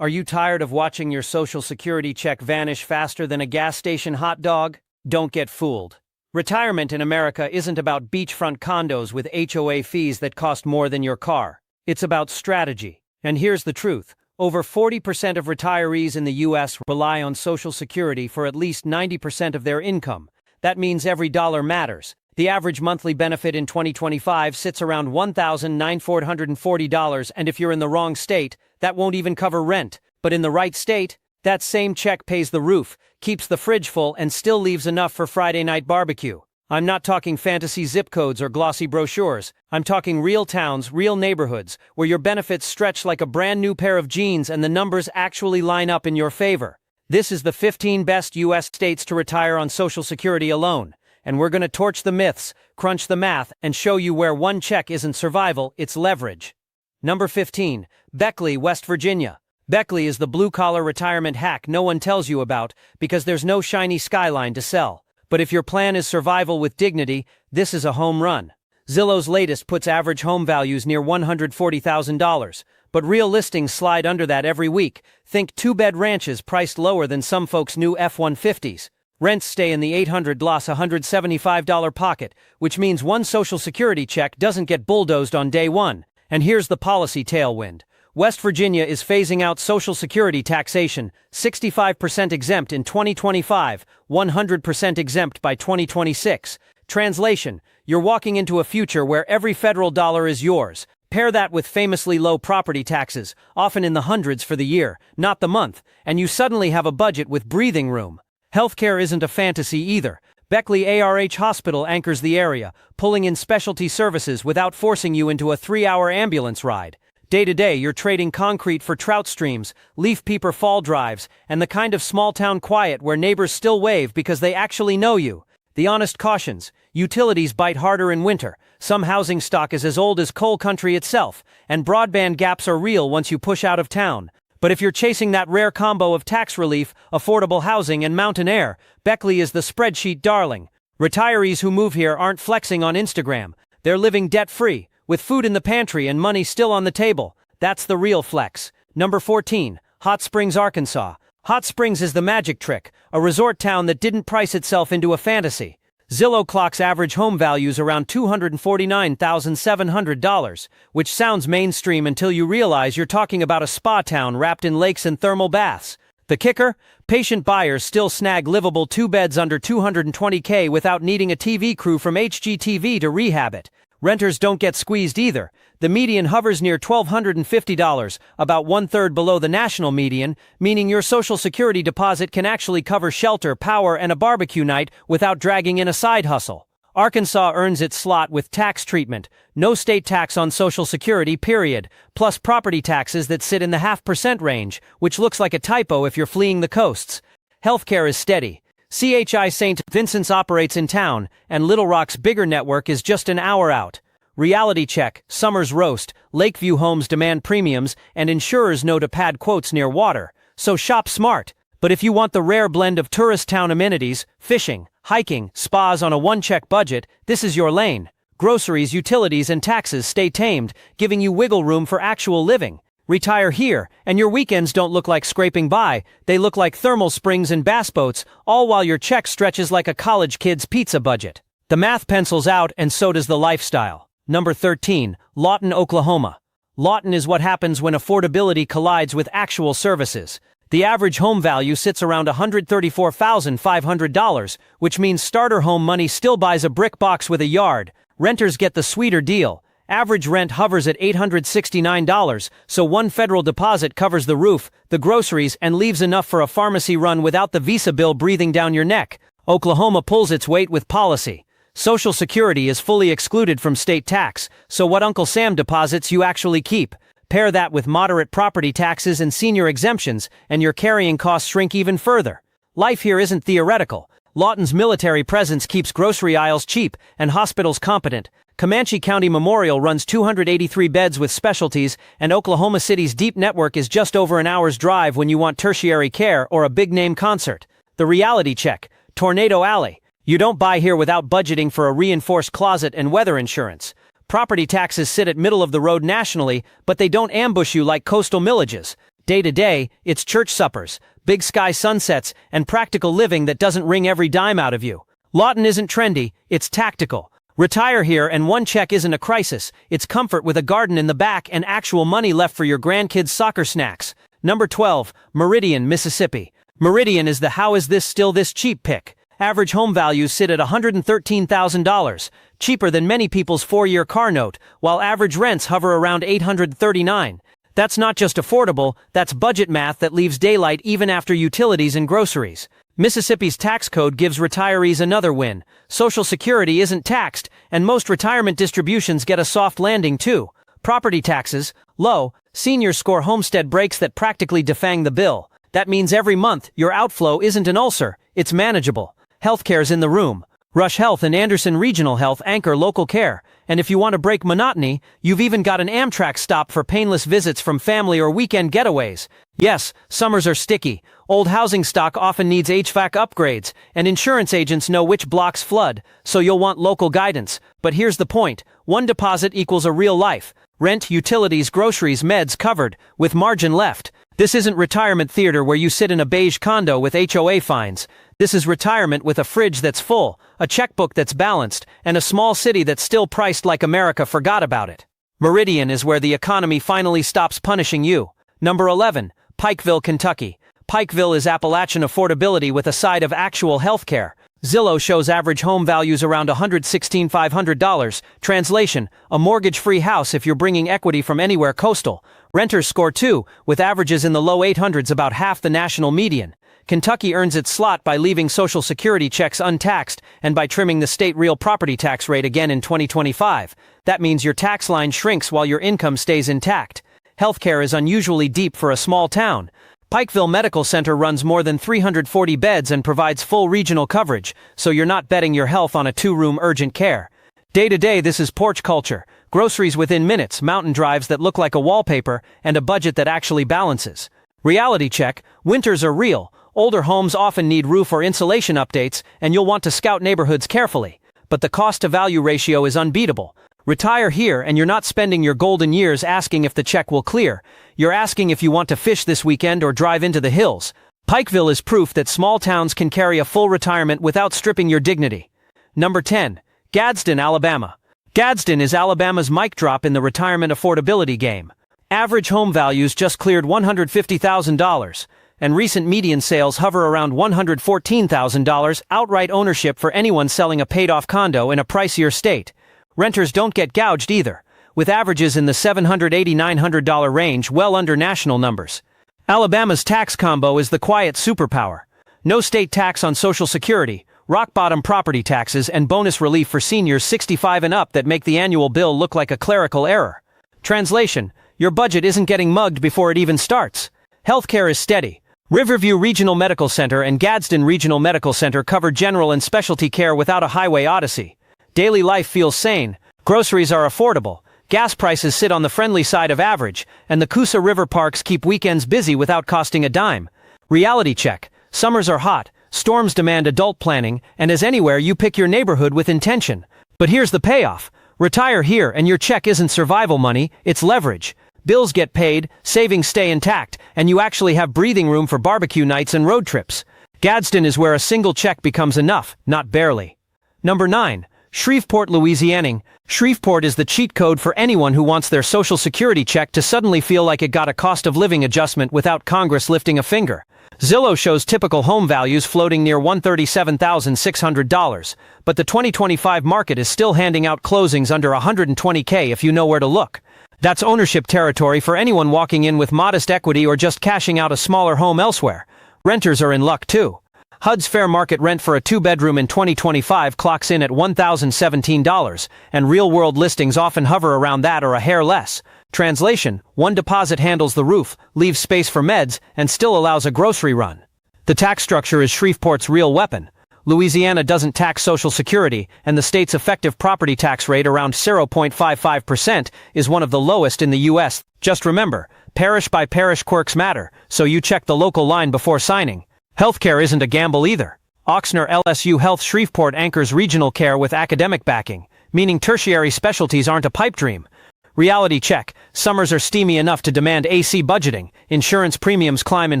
Are you tired of watching your Social Security check vanish faster than a gas station hot dog? Don't get fooled. Retirement in America isn't about beachfront condos with HOA fees that cost more than your car. It's about strategy. And here's the truth. Over 40% of retirees in the U.S. rely on Social Security for at least 90% of their income. That means every dollar matters. The average monthly benefit in 2025 sits around $1,940, and if you're in the wrong state, that won't even cover rent. But in the right state, that same check pays the roof, keeps the fridge full, and still leaves enough for Friday night barbecue. I'm not talking fantasy zip codes or glossy brochures. I'm talking real towns, real neighborhoods, where your benefits stretch like a brand new pair of jeans and the numbers actually line up in your favor. This is the 15 best U.S. states to retire on Social Security alone. And we're going to torch the myths, crunch the math, and show you where one check isn't survival, it's leverage. Number 15. Beckley, West Virginia. Beckley is the blue-collar retirement hack no one tells you about because there's no shiny skyline to sell. But if your plan is survival with dignity, this is a home run. Zillow's latest puts average home values near $140,000, but real listings slide under that every week. Think two-bed ranches priced lower than some folks' new F-150s. Rents stay in the $800-$175 pocket, which means one Social Security check doesn't get bulldozed on day one. And here's the policy tailwind. West Virginia is phasing out Social Security taxation, 65% exempt in 2025, 100% exempt by 2026. Translation, you're walking into a future where every federal dollar is yours. Pair that with famously low property taxes, often in the hundreds for the year, not the month, and you suddenly have a budget with breathing room. Healthcare isn't a fantasy either. Beckley ARH Hospital anchors the area, pulling in specialty services without forcing you into a 3-hour ambulance ride. Day to day, you're trading concrete for trout streams, leaf peeper fall drives, and the kind of small-town quiet where neighbors still wave because they actually know you. The honest cautions: utilities bite harder in winter, some housing stock is as old as coal country itself, and broadband gaps are real once you push out of town. But if you're chasing that rare combo of tax relief, affordable housing, and mountain air, Beckley is the spreadsheet darling. Retirees who move here aren't flexing on Instagram. They're living debt-free, with food in the pantry and money still on the table. That's the real flex. Number 14. Hot Springs, Arkansas. Hot Springs is the magic trick, a resort town that didn't price itself into a fantasy. Zillow clocks average home values around $249,700, which sounds mainstream until you realize you're talking about a spa town wrapped in lakes and thermal baths. The kicker? Patient buyers still snag livable 2 beds under $220K without needing a TV crew from HGTV to rehab it. Renters don't get squeezed either. The median hovers near $1,250, about 1/3 below the national median, meaning your Social Security deposit can actually cover shelter, power, and a barbecue night without dragging in a side hustle. Arkansas earns its slot with tax treatment, no state tax on Social Security, period, plus property taxes that sit in the 0.5% range, which looks like a typo if you're fleeing the coasts. Healthcare is steady. CHI St. Vincent's operates in town, and Little Rock's bigger network is just an hour out. Reality check, summers roast, Lakeview homes demand premiums, and insurers know to pad quotes near water. So shop smart. But if you want the rare blend of tourist town amenities, fishing, hiking, spas on a one-check budget, this is your lane. Groceries, utilities, and taxes stay tamed, giving you wiggle room for actual living. Retire here, and your weekends don't look like scraping by, they look like thermal springs and bass boats, all while your check stretches like a college kid's pizza budget. The math pencils out, and so does the lifestyle. Number 13. Lawton, Oklahoma. Lawton is what happens when affordability collides with actual services. The average home value sits around $134,500, which means starter home money still buys a brick box with a yard. Renters get the sweeter deal. Average rent hovers at $869, so one federal deposit covers the roof, the groceries, and leaves enough for a pharmacy run without the Visa bill breathing down your neck. Oklahoma pulls its weight with policy. Social Security is fully excluded from state tax, so what Uncle Sam deposits you actually keep. Pair that with moderate property taxes and senior exemptions, and your carrying costs shrink even further. Life here isn't theoretical. Lawton's military presence keeps grocery aisles cheap and hospitals competent. Comanche County Memorial runs 283 beds with specialties, and Oklahoma City's deep network is just over an hour's drive when you want tertiary care or a big-name concert. The reality check. Tornado Alley. You don't buy here without budgeting for a reinforced closet and weather insurance. Property taxes sit at middle of the road nationally, but they don't ambush you like coastal millages. Day to day, it's church suppers, big sky sunsets, and practical living that doesn't wring every dime out of you. Lawton isn't trendy, it's tactical. Retire here and one check isn't a crisis, it's comfort with a garden in the back and actual money left for your grandkids' soccer snacks. Number 12, Meridian, Mississippi. Meridian is the how is this still this cheap pick. Average home values sit at $113,000, cheaper than many people's 4-year car note, while average rents hover around $839. That's not just affordable, that's budget math that leaves daylight even after utilities and groceries. Mississippi's tax code gives retirees another win. Social Security isn't taxed, and most retirement distributions get a soft landing too. Property taxes, low. Seniors score homestead breaks that practically defang the bill. That means every month, your outflow isn't an ulcer, it's manageable. Healthcare's in the room. Rush Health and Anderson Regional Health anchor local care. And if you want to break monotony, you've even got an Amtrak stop for painless visits from family or weekend getaways. Yes, summers are sticky. Old housing stock often needs HVAC upgrades, and insurance agents know which blocks flood, so you'll want local guidance. But here's the point. One deposit equals a real life. Rent, utilities, groceries, meds covered, with margin left. This isn't retirement theater where you sit in a beige condo with HOA fines. This is retirement with a fridge that's full, a checkbook that's balanced, and a small city that's still priced like America forgot about it. Meridian is where the economy finally stops punishing you. Number 11, Pikeville, Kentucky. Pikeville is Appalachian affordability with a side of actual healthcare. Zillow shows average home values around $116,500. Translation, a mortgage-free house if you're bringing equity from anywhere coastal. Renters score too, with averages in the low 800s, about half the national median. Kentucky earns its slot by leaving Social Security checks untaxed and by trimming the state real property tax rate again in 2025. That means your tax line shrinks while your income stays intact. Healthcare is unusually deep for a small town. Pikeville Medical Center runs more than 340 beds and provides full regional coverage, so you're not betting your health on a 2-room urgent care. Day to day, this is porch culture. Groceries within minutes, mountain drives that look like a wallpaper, and a budget that actually balances. Reality check, winters are real. Older homes often need roof or insulation updates, and you'll want to scout neighborhoods carefully. But the cost-to-value ratio is unbeatable. Retire here and you're not spending your golden years asking if the check will clear. You're asking if you want to fish this weekend or drive into the hills. Pikeville is proof that small towns can carry a full retirement without stripping your dignity. Number 10, Gadsden, Alabama. Gadsden is Alabama's mic drop in the retirement affordability game. Average home values just cleared $150,000. And recent median sales hover around $114,000, outright ownership for anyone selling a paid-off condo in a pricier state. Renters don't get gouged either, with averages in the $780–900 range, well under national numbers. Alabama's tax combo is the quiet superpower. No state tax on Social Security, rock-bottom property taxes, and bonus relief for seniors 65 and up that make the annual bill look like a clerical error. Translation, your budget isn't getting mugged before it even starts. Healthcare is steady. Riverview Regional Medical Center and Gadsden Regional Medical Center cover general and specialty care without a highway odyssey. Daily life feels sane, groceries are affordable, gas prices sit on the friendly side of average, and the Coosa River parks keep weekends busy without costing a dime. Reality check, summers are hot, storms demand adult planning, and as anywhere you pick your neighborhood with intention. But here's the payoff. Retire here and your check isn't survival money, it's leverage. Bills get paid, savings stay intact, and you actually have breathing room for barbecue nights and road trips. Gadsden is where a single check becomes enough, not barely. Number 9. Shreveport, Louisiana. Shreveport is the cheat code for anyone who wants their Social Security check to suddenly feel like it got a cost of living adjustment without Congress lifting a finger. Zillow shows typical home values floating near $137,600, but the 2025 market is still handing out closings under $120K if you know where to look. That's ownership territory for anyone walking in with modest equity or just cashing out a smaller home elsewhere. Renters are in luck too. HUD's fair market rent for a 2-bedroom in 2025 clocks in at $1,017, and real-world listings often hover around that or a hair less. Translation, one deposit handles the roof, leaves space for meds, and still allows a grocery run. The tax structure is Shreveport's real weapon. Louisiana doesn't tax Social Security, and the state's effective property tax rate, around 0.55%, is one of the lowest in the U.S. Just remember, parish-by-parish quirks matter, so you check the local line before signing. Healthcare isn't a gamble either. Ochsner LSU Health Shreveport anchors regional care with academic backing, meaning tertiary specialties aren't a pipe dream. Reality check, Summers are steamy enough to demand AC budgeting, insurance premiums climb in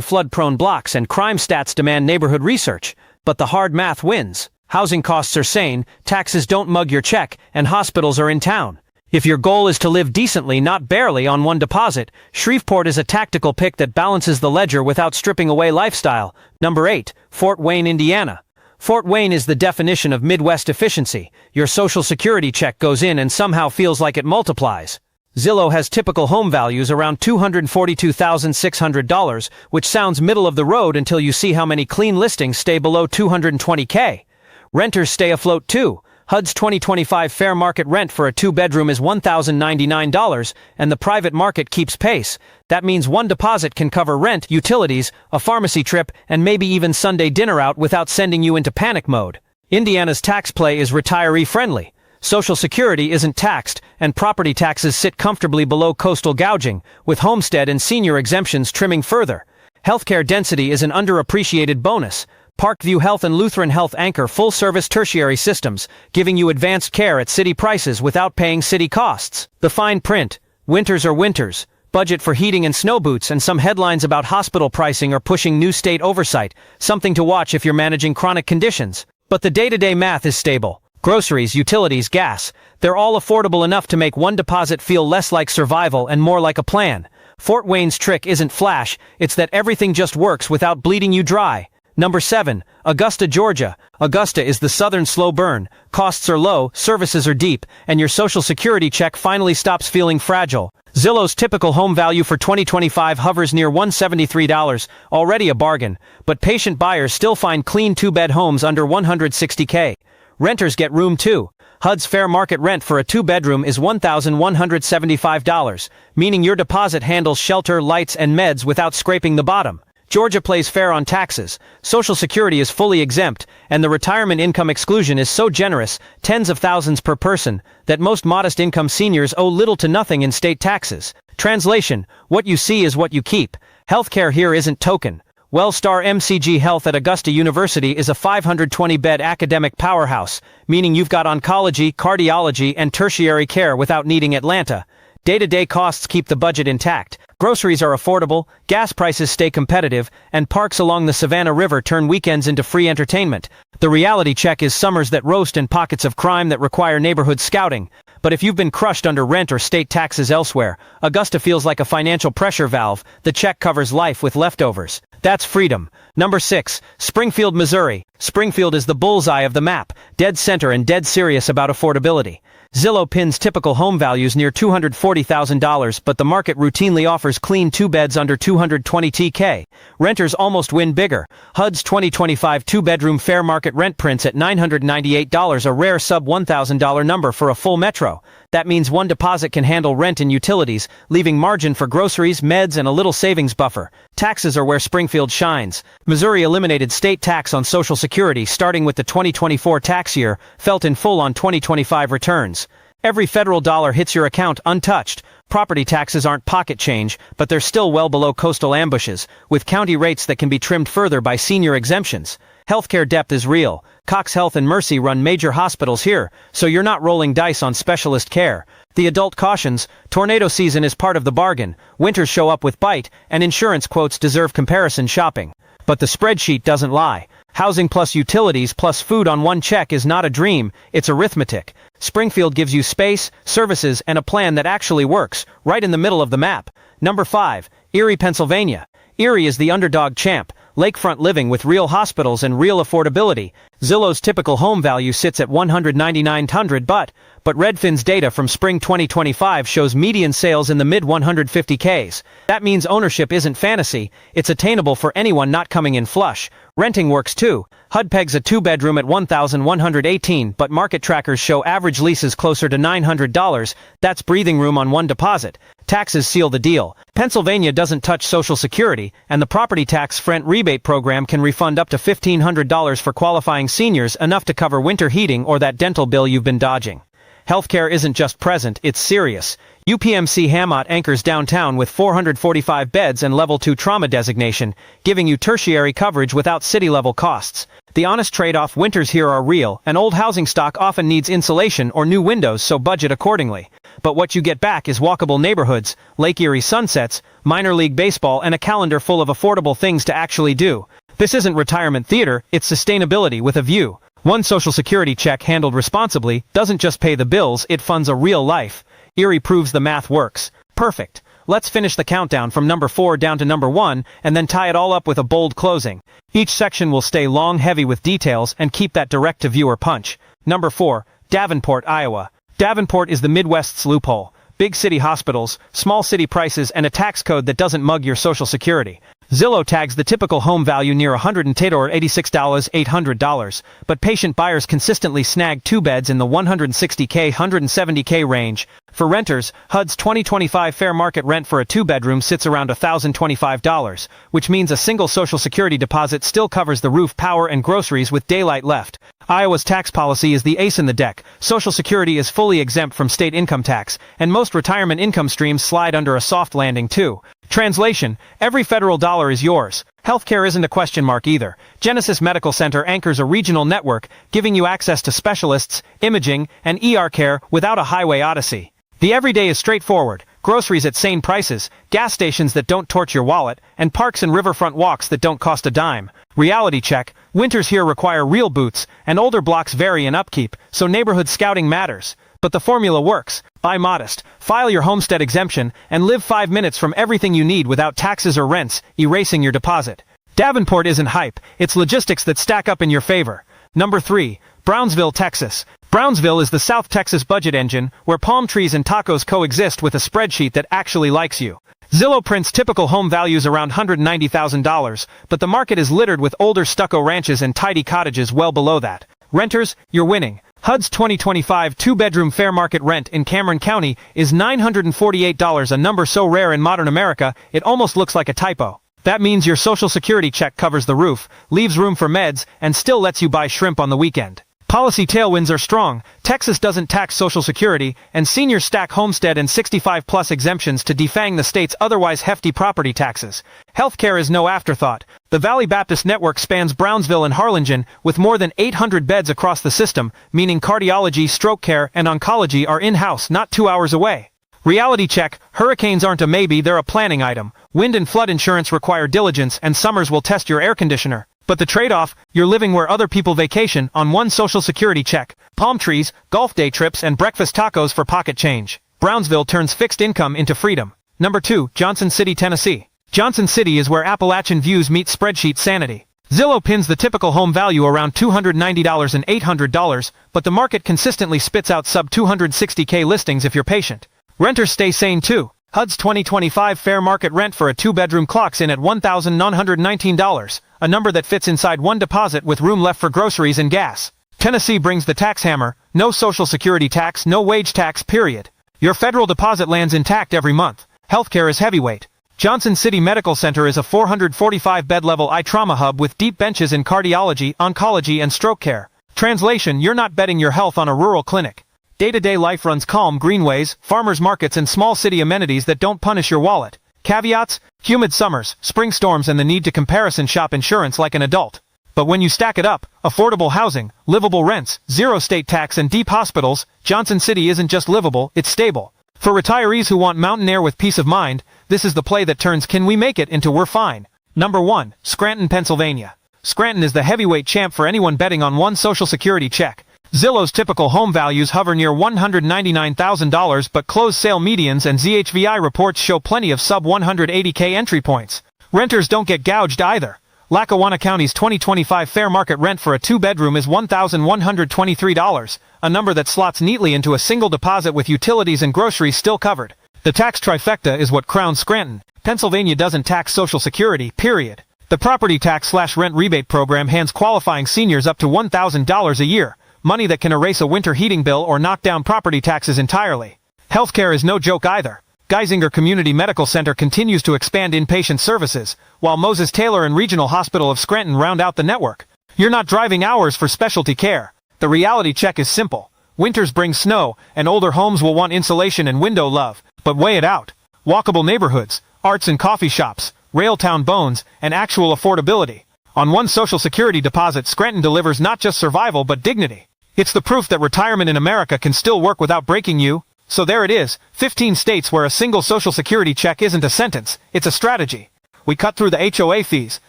flood-prone blocks, and crime stats demand neighborhood research. But the hard math wins. Housing costs are sane, taxes don't mug your check, and hospitals are in town. If your goal is to live decently, not barely, on one deposit, Shreveport is a tactical pick that balances the ledger without stripping away lifestyle. Number 8, Fort Wayne, Indiana. Fort Wayne is the definition of Midwest efficiency. Your Social Security check goes in and somehow feels like it multiplies. Zillow has typical home values around $242,600, which sounds middle of the road until you see how many clean listings stay below $220K. Renters stay afloat too. HUD's 2025 fair market rent for a two-bedroom is $1,099, and the private market keeps pace. That means one deposit can cover rent, utilities, a pharmacy trip, and maybe even Sunday dinner out without sending you into panic mode. Indiana's tax play is retiree-friendly. Social Security isn't taxed, and property taxes sit comfortably below coastal gouging, with homestead and senior exemptions trimming further. Healthcare density is an underappreciated bonus. Parkview Health and Lutheran Health anchor full-service tertiary systems, giving you advanced care at city prices without paying city costs. The fine print: winters are winters, budget for heating and snow boots, and some headlines about hospital pricing are pushing new state oversight, something to watch if you're managing chronic conditions. But the day-to-day math is stable. Groceries, utilities, gas, they're all affordable enough to make one deposit feel less like survival and more like a plan. Fort Wayne's trick isn't flash, it's that everything just works without bleeding you dry. Number 7, Augusta, Georgia. Augusta is the southern slow burn. Costs are low, services are deep, and your Social Security check finally stops feeling fragile. Zillow's typical home value for 2025 hovers near $173, already a bargain, but patient buyers still find clean two-bed homes under $160K. Renters get room too. HUD's fair market rent for a two-bedroom is $1,175, meaning your deposit handles shelter, lights, and meds without scraping the bottom. Georgia plays fair on taxes. Social Security is fully exempt, and the retirement income exclusion is so generous, tens of thousands per person, that most modest-income seniors owe little to nothing in state taxes. Translation: what you see is what you keep. Healthcare here isn't token. Wellstar MCG Health at Augusta University is a 520-bed academic powerhouse, meaning you've got oncology, cardiology, and tertiary care without needing Atlanta. Day-to-day costs keep the budget intact. Groceries are affordable, gas prices stay competitive, and parks along the Savannah River turn weekends into free entertainment. The reality check is summers that roast and pockets of crime that require neighborhood scouting. But if you've been crushed under rent or state taxes elsewhere, Augusta feels like a financial pressure valve. The check covers life with leftovers. That's freedom. Number 6, Springfield, Missouri. Springfield is the bullseye of the map, dead center and dead serious about affordability. Zillow pins typical home values near $240,000, but the market routinely offers clean two beds under $220K. Renters almost win bigger. HUD's 2025 two-bedroom fair market rent prints at $998, a rare sub-$1,000 number for a full metro. That means one deposit can handle rent and utilities, leaving margin for groceries, meds, and a little savings buffer. Taxes are where Springfield shines. Missouri eliminated state tax on Social Security starting with the 2024 tax year, felt in full on 2025 returns. Every federal dollar hits your account untouched. Property taxes aren't pocket change, but they're still well below coastal ambushes, with county rates that can be trimmed further by senior exemptions. Healthcare depth is real. Cox Health and Mercy run major hospitals here, so you're not rolling dice on specialist care. The adult cautions: tornado season is part of the bargain, winters show up with bite, and insurance quotes deserve comparison shopping. But the spreadsheet doesn't lie. Housing plus utilities plus food on one check is not a dream, it's arithmetic. Springfield gives you space, services, and a plan that actually works, right in the middle of the map. Number 5, Erie, Pennsylvania. Erie is the underdog champ, lakefront living with real hospitals and real affordability. Zillow's typical home value sits at $199,000, but Redfin's data from spring 2025 shows median sales in the mid-150Ks. That means ownership isn't fantasy, it's attainable for anyone not coming in flush. Renting works too. HUD pegs a two-bedroom at $1,118, but market trackers show average leases closer to $900. That's breathing room on one deposit. Taxes seal the deal. Pennsylvania doesn't touch Social Security, and the property tax rent rebate program can refund up to $1,500 for qualifying seniors, enough to cover winter heating or that dental bill you've been dodging. Healthcare isn't just present, it's serious. UPMC Hamot anchors downtown with 445 beds and Level 2 trauma designation, giving you tertiary coverage without city-level costs. The honest trade-off: winters here are real, and old housing stock often needs insulation or new windows, so budget accordingly. but what you get back is walkable neighborhoods, Lake Erie sunsets, minor league baseball, and a calendar full of affordable things to actually do. This isn't retirement theater, it's sustainability with a view. One Social Security check handled responsibly doesn't just pay the bills, it funds a real life. Erie proves the math works. Perfect. Let's finish the countdown from number 4 down to number 1, and then tie it all up with a bold closing. Each section will stay long, heavy with details, and keep that direct-to-viewer punch. Number 4, Davenport, Iowa. Davenport is the Midwest's loophole. Big city hospitals, small city prices, and a tax code that doesn't mug your Social Security. Zillow tags the typical home value near $110 or $86,800, but patient buyers consistently snag 2 beds in the $160K, $170K range. For renters, HUD's 2025 fair market rent for a 2-bedroom sits around $1,025, which means a single Social Security deposit still covers the roof, power, and groceries with daylight left. Iowa's tax policy is the ace in the deck. Social Security is fully exempt from state income tax, and most retirement income streams slide under a soft landing too. Translation: every federal dollar is yours. Healthcare isn't a question mark either. Genesis Medical Center anchors a regional network, giving you access to specialists, imaging, and ER care without a highway odyssey. The everyday is straightforward: groceries at sane prices, gas stations that don't torch your wallet, and parks and riverfront walks that don't cost a dime. Reality check: winters here require real boots, and older blocks vary in upkeep, so neighborhood scouting matters. But the formula works. Buy modest, file your homestead exemption, and live 5 minutes from everything you need without taxes or rents, erasing your deposit. Davenport isn't hype, it's logistics that stack up in your favor. Number 3, Brownsville, Texas. Brownsville is the South Texas budget engine, where palm trees and tacos coexist with a spreadsheet that actually likes you. Zillow prints typical home values around $190,000, but the market is littered with older stucco ranches and tidy cottages well below that. Renters, you're winning. HUD's 2025 2-bedroom fair market rent in Cameron County is $948, a number so rare in modern America, it almost looks like a typo. That means your Social Security check covers the roof, leaves room for meds, and still lets you buy shrimp on the weekend. Policy tailwinds are strong. Texas doesn't tax Social Security, and seniors stack homestead and 65-plus exemptions to defang the state's otherwise hefty property taxes. Healthcare is no afterthought. The Valley Baptist Network spans Brownsville and Harlingen, with more than 800 beds across the system, meaning cardiology, stroke care, and oncology are in-house, not 2 hours away. Reality check: hurricanes aren't a maybe, they're a planning item. Wind and flood insurance require diligence, and summers will test your air conditioner. But the trade-off: you're living where other people vacation on one Social Security check. Palm trees, golf day trips, and breakfast tacos for pocket change. Brownsville turns fixed income into freedom. Number 2, Johnson City, Tennessee. Johnson City is where Appalachian views meet spreadsheet sanity. Zillow pins the typical home value around $290 and $800, but the market consistently spits out sub-260K listings if you're patient. Renters stay sane too. HUD's 2025 fair market rent for a 2-bedroom clocks in at $1,919, a number that fits inside one deposit with room left for groceries and gas. Tennessee brings the tax hammer: no Social Security tax, no wage tax, period. Your federal deposit lands intact every month. Healthcare is heavyweight. Johnson City Medical Center is a 445-bed level eye trauma hub with deep benches in cardiology, oncology, and stroke care. Translation: you're not betting your health on a rural clinic. Day-to-day life runs calm: greenways, farmers markets, and small city amenities that don't punish your wallet. Caveats: humid summers, spring storms, and the need to comparison shop insurance like an adult. But when you stack it up: affordable housing, livable rents, zero state tax, and deep hospitals, Johnson City isn't just livable, it's stable. For retirees who want mountain air with peace of mind, this is the play that turns "can we make it" into "we're fine." Number 1, Scranton, Pennsylvania. Scranton is the heavyweight champ for anyone betting on one Social Security check. Zillow's typical home values hover near $199,000, but closed sale medians and ZHVI reports show plenty of sub-180K entry points. Renters don't get gouged either. Lackawanna County's 2025 fair market rent for a 2-bedroom is $1,123, a number that slots neatly into a single deposit with utilities and groceries still covered. The tax trifecta is what crowns Scranton. Pennsylvania doesn't tax Social Security, period. The property tax/rent rebate program hands qualifying seniors up to $1,000 a year, money that can erase a winter heating bill or knock down property taxes entirely. Healthcare is no joke either. Geisinger Community Medical Center continues to expand inpatient services, while Moses Taylor and Regional Hospital of Scranton round out the network. You're not driving hours for specialty care. The reality check is simple. Winters bring snow, and older homes will want insulation and window love, but weigh it out. Walkable neighborhoods, arts and coffee shops, Railtown bones, and actual affordability. On one Social Security deposit, Scranton delivers not just survival but dignity. It's the proof that retirement in America can still work without breaking you. So there it is, 15 states where a single Social Security check isn't a sentence, it's a strategy. We cut through the HOA fees,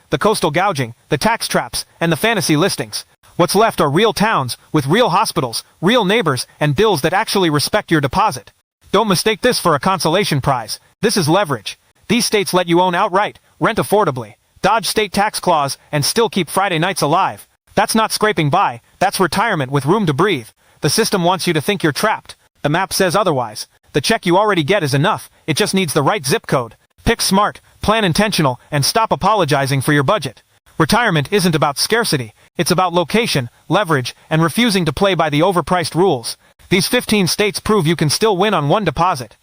the coastal gouging, the tax traps, and the fantasy listings. What's left are real towns, with real hospitals, real neighbors, and bills that actually respect your deposit. Don't mistake this for a consolation prize. This is leverage. These states let you own outright, rent affordably, dodge state tax clause, and still keep Friday nights alive. That's not scraping by, that's retirement with room to breathe. The system wants you to think you're trapped. The map says otherwise. The check you already get is enough, it just needs the right zip code. Pick smart, plan intentional, and stop apologizing for your budget. Retirement isn't about scarcity, it's about location, leverage, and refusing to play by the overpriced rules. These 15 states prove you can still win on one deposit.